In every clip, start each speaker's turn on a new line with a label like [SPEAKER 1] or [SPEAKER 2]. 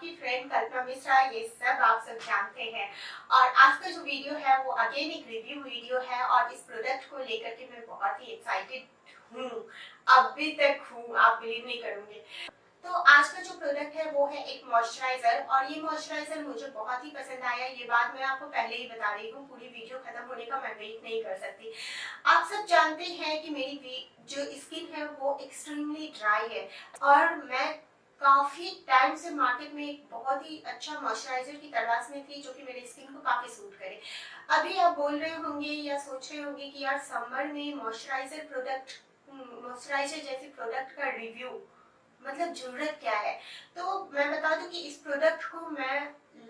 [SPEAKER 1] आपकी फ्रेंड कल्पना मिश्रा, ये सब आप सब जानते हैं। और आज का जो वीडियो है वो अगेन एक रिव्यू वीडियो है और इस प्रोडक्ट को लेकर के मैं बहुत ही एक्साइटेड हूँ, अभी तक हूँ, आप बिलीव नहीं करोगे। तो आज का जो प्रोडक्ट है वो है एक मॉइस्चराइजर और ये मॉइस्चराइजर मुझे बहुत ही पसंद आया। ये बात मैं आपको पहले ही बता रही हूँ, पूरी वीडियो खत्म होने का मैं वेट नहीं कर सकती। आप सब जानते हैं कि मेरी जो स्किन है वो एक्सट्रीमली ड्राई है और मैं काफी टाइम से मार्केट में एक बहुत ही अच्छा मॉइस्चराइजर की तलाश में थी जो कि मेरी स्किन को काफी सूट करे। अभी आप बोल रहे होंगे या सोच रहे होंगे कि यार समर में मॉइस्चराइजर जैसे प्रोडक्ट का रिव्यू मतलब जरूरत क्या है। तो मैं बता दूं कि इस प्रोडक्ट को मैं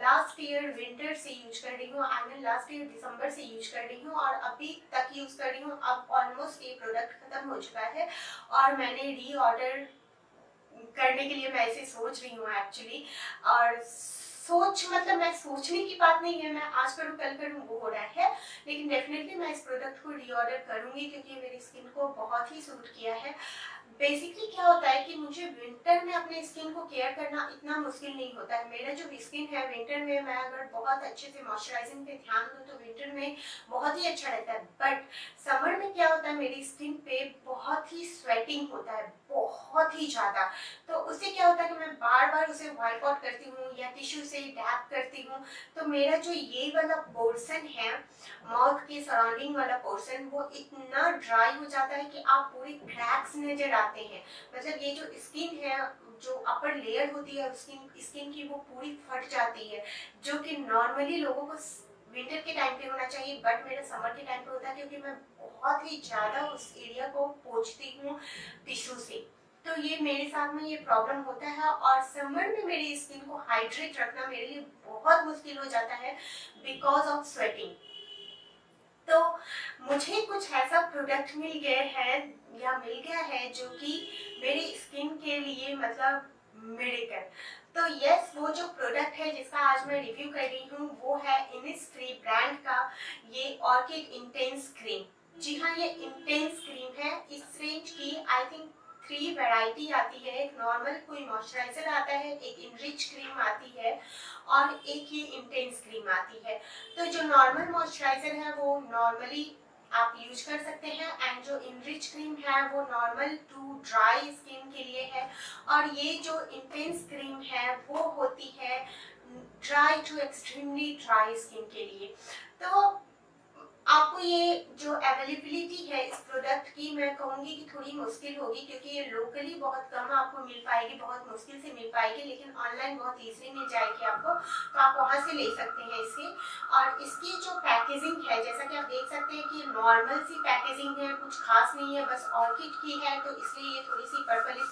[SPEAKER 1] लास्ट ईयर विंटर से यूज कर रही हूँ, आई मीन लास्ट ईयर दिसंबर से यूज कर रही हूँ और अभी तक यूज कर रही हूँ। अब ऑलमोस्ट ये प्रोडक्ट खत्म हो चुका है और मैंने री ऑर्डर करने के लिए मैं ऐसे सोच रही हूँ एक्चुअली। और मतलब मैं सोचने की बात नहीं है, मैं आज करूँ कल करूँ वो हो रहा है, लेकिन डेफिनेटली मैं इस प्रोडक्ट को री ऑर्डर करूंगी क्योंकि मेरी स्किन को बहुत ही सूट किया है। बेसिकली क्या होता है कि मुझे विंटर में अपने स्किन को केयर करना इतना मुश्किल नहीं होता है। मेरा जो स्किन है विंटर में मैं अगर बहुत अच्छे से मॉइस्चराइजिंग पे ध्यान दूं तो विंटर में बहुत ही अच्छा रहता है। बट समर में क्या होता है, मेरी स्किन पे बहुत ही स्वेटिंग होता है, बहुत ही ज्यादा। तो उससे क्या होता है कि मैं बार बार उसे वाइप आउट करती हूँ या टिश्यू से डैप करती हूँ, तो मेरा जो ये वाला पोर्शन है माउथ के सराउंडिंग वाला पोर्शन वो इतना ड्राई हो जाता है कि आप पूरी क्रैक्स नजर आते हैं। मतलब ये जो स्किन है, जो अपर लेयर होती है स्किन की, वो पूरी फट जाती है, जो कि नॉर्मली लोगों को विंटर के टाइम पे होना चाहिए, बट मेरा समर के टाइम पे होता है क्योंकि मैं बहुत ही ज्यादा उस एरिया को पोंछती हूँ टिश्यू से। तो ये मेरे साथ में ये प्रॉब्लम होता है और समर में मेरी स्किन को हाइड्रेट रखना मेरे लिए बहुत मुश्किल हो जाता है बिकॉज ऑफ स्वेटिंग। तो मुझे कुछ ऐसा प्रोडक्ट मिल गया है जो कि मेरी स्किन के लिए मतलब मिरेकल। तो यस, वो जो प्रोडक्ट है जिसका आज मैं रिव्यू कर रही हूँ वो है इनिसफ्री ब्रांड का ये ऑर्किड इंटेंस क्रीम। जी हाँ, ये इंटेंस क्रीम है। इस रेंज की आई थिंक 3 वैरायटी आती है। एक नॉर्मल कोई मॉइस्चराइजर आता है, एक इनरिच क्रीम आती है और एक ये इंटेंस क्रीम आती है। तो जो नॉर्मल मॉइस्चराइजर है वो नॉर्मली आप यूज कर सकते हैं एंड जो इनरिच क्रीम है वो नॉर्मल टू ड्राई स्किन के लिए है और ये जो इंटेंस क्रीम है वो होती है dry to extremely dry skin के लिए। तो आपको ये जो अवेलेबिलिटी है इस प्रोडक्ट की, मैं कहूँगी कि थोड़ी मुश्किल होगी क्योंकि ये लोकली बहुत कम आपको मिल पाएगी, बहुत मुश्किल से मिल पाएगी, लेकिन ऑनलाइन बहुत इजीली मिल जाएगी आपको, तो आप वहाँ से ले सकते हैं इसे। और इसकी जो पैकेजिंग है, जैसा कि आप देख सकते हैं कि नॉर्मल सी पैकेजिंग है, कुछ खास नहीं है, बस ऑर्किड की है, तो इसलिए ये थोड़ी सी पर्पल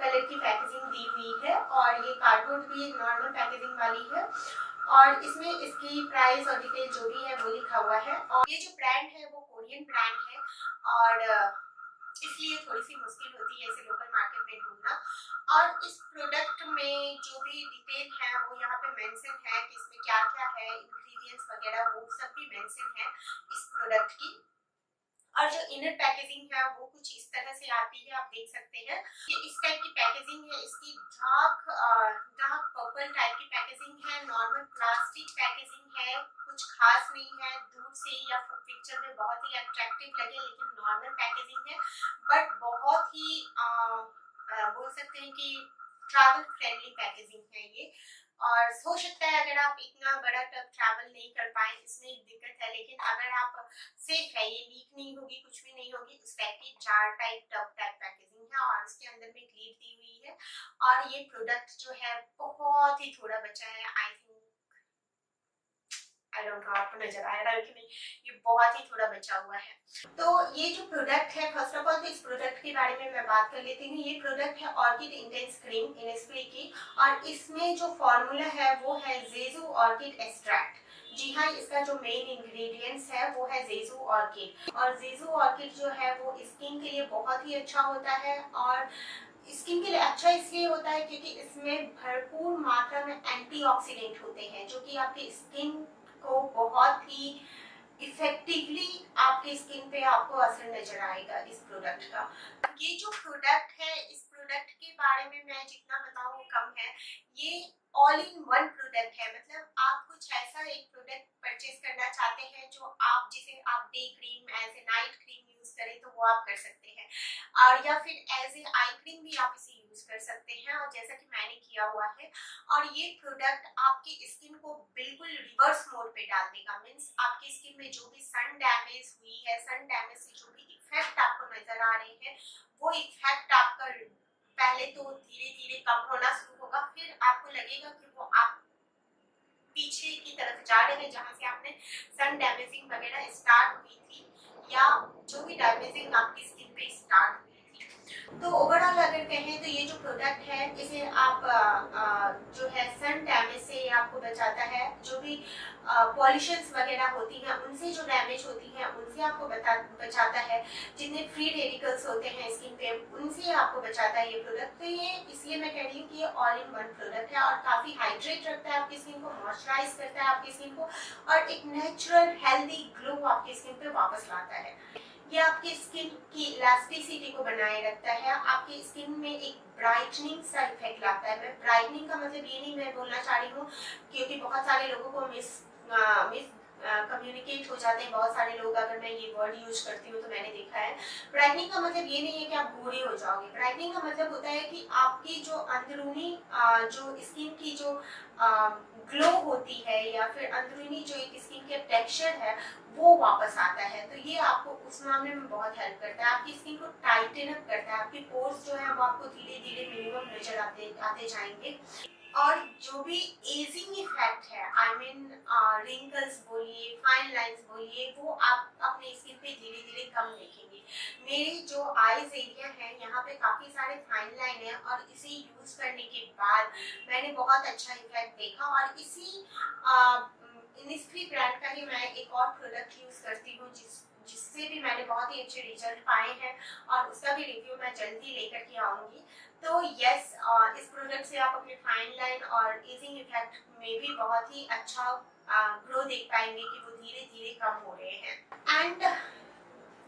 [SPEAKER 1] कलर की पैकेजिंग दी हुई है और ये कार्डबोर्ड भी एक नॉर्मल पैकेजिंग वाली है और इसमें इसकी प्राइस और डिटेल जो भी है वो लिखा हुआ है। और ये जो ब्रांड है वो कोरियन ब्रांड है और इसलिए थोड़ी सी मुश्किल होती है इसे लोकल मार्केट में ढूंढना। और इस प्रोडक्ट में जो भी डिटेल है वो यहाँ पे मेंशन है कि इसमें क्या क्या है, इंग्रेडिएंट्स वगैरह वो सब भी मेंशन है इस प्रोडक्ट की। और जो इनर पैकेजिंग है वो कुछ इस तरह से आती है, आप देख सकते हैं। ये इस टाइप की पैकेजिंग है, इसकी डार्क पर्पल टाइप की पैकेजिंग है, नॉर्मल प्लास्टिक पैकेजिंग है, कुछ खास नहीं है, दूर से या पिक्चर में बहुत ही अट्रैक्टिव लगे लेकिन नॉर्मल पैकेजिंग है, बट बहुत ही बोल सकते हैं कि ट्रैवल फ्रेंडली पैकेजिंग है ये। और हो सकता है अगर आप इतना बड़ा टब ट्रैवल नहीं कर पाए इसमें एक दिक्कत है, लेकिन अगर आप सेफ है, ये लीक नहीं होगी, कुछ भी नहीं होगी, उस टाइप की jar type tub type packaging है और इसके अंदर में एक लीड दी हुई है। और ये प्रोडक्ट जो है बहुत ही थोड़ा बचा है, आई डोंट नो आपको नजर आ रहा है कि नहीं, ये बहुत ही थोड़ा बचा हुआ है। तो ये जो प्रोडक्ट है, फर्स्ट ऑफ ऑल तो इस प्रोडक्ट के बारे में मैं बात कर लेती हूँ। ये प्रोडक्ट है ऑर्किड इंटेंस क्रीम इनिसफ्री की और इसमें जो फॉर्मूला है वो है जेजू ऑर्किड एक्सट्रैक्ट। जी हाँ, इसका जो मेन इंग्रेडिएंट्स है वो है जेजू ऑर्किड और जेजू ऑर्किड जो है वो स्किन के लिए बहुत ही अच्छा होता है और स्किन के लिए अच्छा इसलिए होता है क्योंकि इसमें भरपूर मात्रा में एंटीऑक्सीडेंट होते हैं जो कि आपकी स्किन को बहुत ही इफेक्टिवली आपकी स्किन पे आपको असर नजर आएगा इस प्रोडक्ट का। ये जो प्रोडक्ट है, इस प्रोडक्ट प्रोडक्ट के बारे में मैं जितना बताऊँ वो कम है। ये ऑल इन वन प्रोडक्ट है, मतलब आप कुछ ऐसा एक प्रोडक्ट परचेज करना चाहते हैं जो आप जिसे आप day cream as a night cream use करें तो वो आप कर सकते हैं, और या फिर एज ए आई क्रीम भी आप इसे यूज कर सकते हैं, और जैसा कि मैंने किया हुआ है। और ये प्रोडक्ट आपकी स्किन को बिल्कुल रिवर्स मोड पे डाल देगा, मीन्स आपकी स्किन में जो भी सन डैमेज हुई है, सन डैमेज से जो भी इफेक्ट आपको नजर आ रहे हैं, वो इफेक्ट आपका पहले तो धीरे धीरे कम होना शुरू होगा, फिर आपको लगेगा कि वो आप पीछे की तरफ जा रहे हैं, जहां से आपने सन डैमेजिंग वगैरह स्टार्ट हुई थी, या जो भी डैमेजिंग आपकी स्किन पे स्टार्ट हुई थी। तो ओवरऑल अगर कहें तो ये जो प्रोडक्ट है इसे आप जो है सन डैमेज से आपको बचाता है, जो भी पॉल्यूशंस वगैरह होती हैं उनसे जो डैमेज होती हैं उनसे आपको बचाता है, जितने फ्री रेडिकल्स होते हैं स्किन पे उनसे आपको बचाता है ये प्रोडक्ट। तो ये इसलिए मैं कह रही हूँ कि ये ऑल इन वन प्रोडक्ट है और काफी हाइड्रेट रखता है आपकी स्किन को, मॉइस्चराइज करता है आपकी स्किन को, और एक नेचुरल हेल्दी ग्लो आपकी स्किन पे वापस लाता है। ये आपकी स्किन की इलास्टिसिटी को बनाए रखता है, आपकी स्किन में एक ब्राइटनिंग सा इफेक्ट लाता है। मैं ब्राइटनिंग का मतलब ये नहीं मैं बोलना चाह रही हूँ, क्योंकि बहुत सारे लोगों को मिस कम्युनिकेट हो जाते हैं बहुत सारे लोग, अगर मैं ये वर्ड यूज करती हूँ तो मैंने देखा है। ब्राइटनिंग का मतलब ये नहीं है कि आप गोरे हो जाओगे, ब्राइटनिंग का मतलब होता है कि आपकी जो अंदरूनी जो स्किन की जो ग्लो होती है, या फिर अंदरूनी जो एक स्किन के टेक्सचर है वो वापस आता है। तो ये आपको उस मामले में बहुत हेल्प करता है, आपकी स्किन को टाइटन अप करता है, आपके पोर्स जो है वो आपको धीरे धीरे मिनिमम नजर आते जाएंगे। और जो भी एजिंग इफेक्ट है, आई मीन रिंकल्स बोलिए, फाइन लाइंस बोलिए, वो आप अपने स्किन पे धीरे धीरे कम देखेंगे। मेरे जो आईज एरिया है यहाँ पे काफी सारे फाइन लाइन है, और इसे यूज करने के बाद मैंने बहुत अच्छा इफेक्ट देखा। और इसी इनिस्फ्री ब्रांड का ही मैं एक और प्रोडक्ट यूज करती हूँ जिससे भी मैंने बहुत ही अच्छे रिजल्ट पाए हैं, और उसका भी रिव्यू मैं जल्दी लेकर के आऊंगी। तो यस, इस प्रोडक्ट से आप अपने फाइन लाइन और एजिंग इफेक्ट में भी बहुत ही अच्छा ग्रो देख पाएंगे कि वो धीरे धीरे कम हो रहे हैं। एंड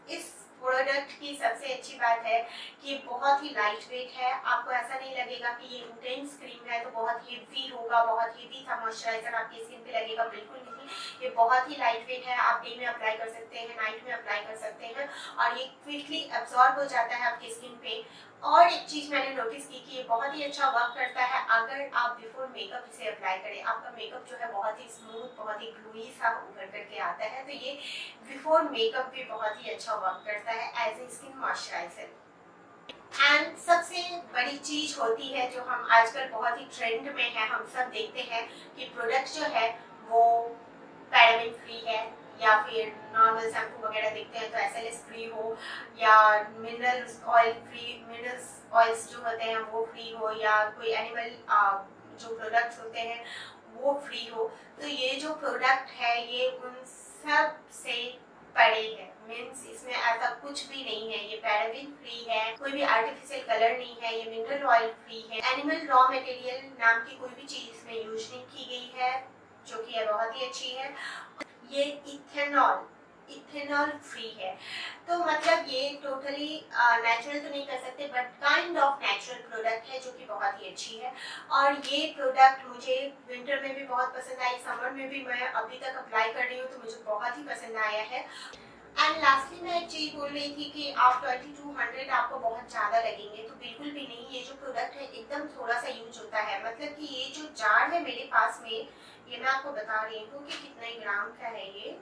[SPEAKER 1] इस प्रोडक्ट की सबसे अच्छी बात है कि ये बहुत ही लाइट वेट है, आपको ऐसा नहीं लगेगा कि ये इंटेंस क्रीम है तो बहुत हेवी होगा, बहुत हेवी सा मॉइस्चराइजर आपकी स्किन पे लगेगा, बिल्कुल नहीं। ये बहुत ही लाइट वेट है, आप डे में अप्लाई कर सकते हैं, नाइट में अप्लाई कर सकते हैं, और ये क्विकली एब्जॉर्ब हो जाता है आपकी स्किन पे। और एक चीज मैंने नोटिस की कि ये बहुत ही अच्छा वर्क करता है अगर आप बिफोर मेकअप इसे अप्लाई करें। आपका मेकअप जो है बहुत ही स्मूथ, बहुत ही ग्लूई सा उभर करके आता है, तो ये बिफोर मेकअप भी बहुत ही अच्छा वर्क करता है as a skin moisturiser. And सबसे बड़ी चीज होती है जो हम आजकल बहुत ही ट्रेंड में है, हम सब देखते हैं कि प्रोडक्ट जो है वो पैराबेन फ्री है, या फिर नॉर्मल शैम्पू वगैरह देखते हैं तो एसएलएस फ्री हो, या minerals oil free, minerals oils जो होते हैं वो फ्री हो, या कोई एनिमल जो प्रोडक्ट्स होते हैं वो फ्री हो। तो ये जो प्रोडक्ट है ये उन सब से परे है, मीन्स इसमें ऐसा कुछ भी नहीं है। ये पैराबेन फ्री है, कोई भी आर्टिफिशियल कलर नहीं है, ये मिनरल ऑयल फ्री है, एनिमल रॉ मटेरियल नाम की कोई भी चीज इसमें यूज नहीं की गई है, जो कि ये बहुत ही अच्छी है। ये इथेनॉल फ्री है, तो मतलब ये टोटली नेचुरल तो नहीं कर सकते but kind of natural product है, जो कि बहुत ही अच्छी है। और ये प्रोडक्ट मुझे विंटर में भी बहुत पसंद आई, समर में भी मैं अभी तक अप्लाई कर रही हूँ तो मुझे बहुत ही पसंद आया है। एंड लास्टली मैं एक चीज बोल रही थी कि आप 2200 आपको बहुत ज्यादा लगेंगे, तो बिल्कुल भी नहीं। ये जो प्रोडक्ट है एकदम थोड़ा सा यूज होता है, मतलब कि ये जो जार है मेरे पास में, ये मैं आपको बता रही हूँ कि कितने ग्राम का है ये।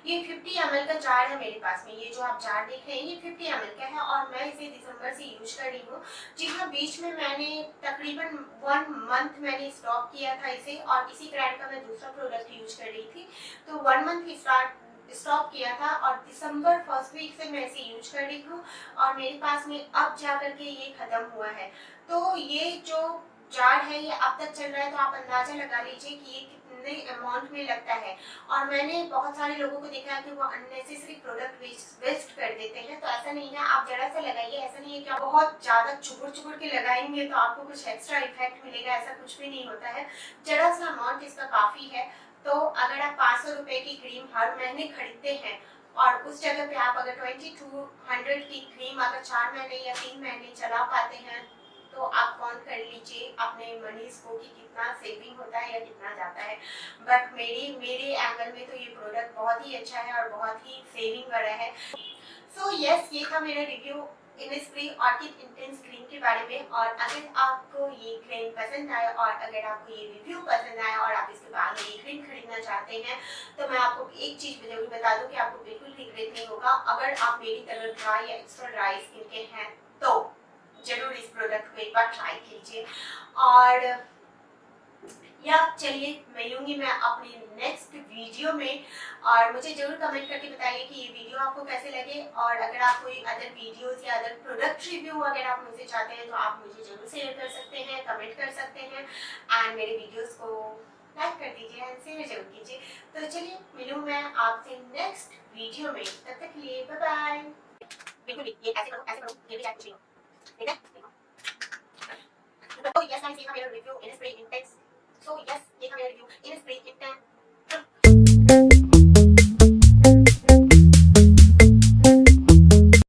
[SPEAKER 1] ये 50 ml का जार है मेरे पास में, ये जो आप जार देख रहे हैं ये 50 ml का है, और मैं इसे दिसंबर से यूज कर रही हूँ। जी हाँ, बीच में मैंने तकरीबन 1 मंथ मैंने स्टॉप किया था इसे, और इसी ब्रांड का मैं दूसरा प्रोडक्ट यूज कर रही थी, तो 1 मंथ स्टॉप किया था, और दिसंबर फर्स्ट वीक से मैं इसे यूज कर रही हूँ, और मेरे पास में अब जा करके ये खत्म हुआ है। तो ये जो जार है ये अब तक चल रहा है, तो आप अंदाजा लगा लीजिए कि ये कितने अमाउंट में लगता है। और मैंने बहुत सारे लोगों को देखा है कि वो अननेसेसरी प्रोडक्ट वेस्ट कर देते हैं, तो ऐसा नहीं है, आप जरा सा लगाइए। ऐसा नहीं है कि आप बहुत ज्यादा चुपुर के लगाएंगे तो आपको कुछ एक्स्ट्रा इफेक्ट मिलेगा, ऐसा कुछ भी नहीं होता है। जरा सा अमाउंट इसका काफी है। तो अगर आप 500 रुपए की क्रीम हर महीने खरीदते हैं और उस जगह पे आप अगर 2200 की क्रीम अगर 4 महीने या 3 महीने चला पाते हैं तो आप काउंट कर लीजिए अपने मनीज को कि कितना सेविंग होता है या कितना जाता है। बट मेरे एंगल में तो ये प्रोडक्ट बहुत ही अच्छा है और बहुत ही सेविंग वाला है। सो यस, ये था मेरा review Innisfree orchid intense cream के बारे में। और अगर आपको ये क्रीम पसंद आया और अगर आपको ये रिव्यू पसंद आया और आप इसके बाद में ये क्रीम खरीदना चाहते हैं तो मैं आपको एक चीज जरूर बता दूं कि आपको बिल्कुल रिग्रेट नहीं होगा। अगर आप मेरी तरह ड्राई या एक्स्ट्रा ड्राई स्किन के हैं तो जरूर इस प्रोडक्ट को एक बार ट्राई कीजिए। और या चलिए मिलूंगी मैं अपनी नेक्स्ट वीडियो में। और मुझे जरूर कमेंट करके बताइए कि ये वीडियो आपको कैसे लगे। और अगर आप कोई अदर वीडियोस या अदर प्रोडक्ट रिव्यू अगर आप मुझसे चाहते हैं तो आप मुझे जरूर शेयर कर सकते हैं, कमेंट कर सकते हैं एंड मेरे वीडियोस को लाइक कर दीजिए एंड शेयर जरूर कीजिए। तो चलिए मिलूँ मैं आपसे नेक्स्ट वीडियो में, तब तक के लिए बाय बाय। बिल्कुल ये ऐसे करो ये भी चाहे कुछ नहीं हो, ठीक है। तो यस गाइस, ये था मेरा review Innisfree intense. So yes, ये था मेरा रिव्यू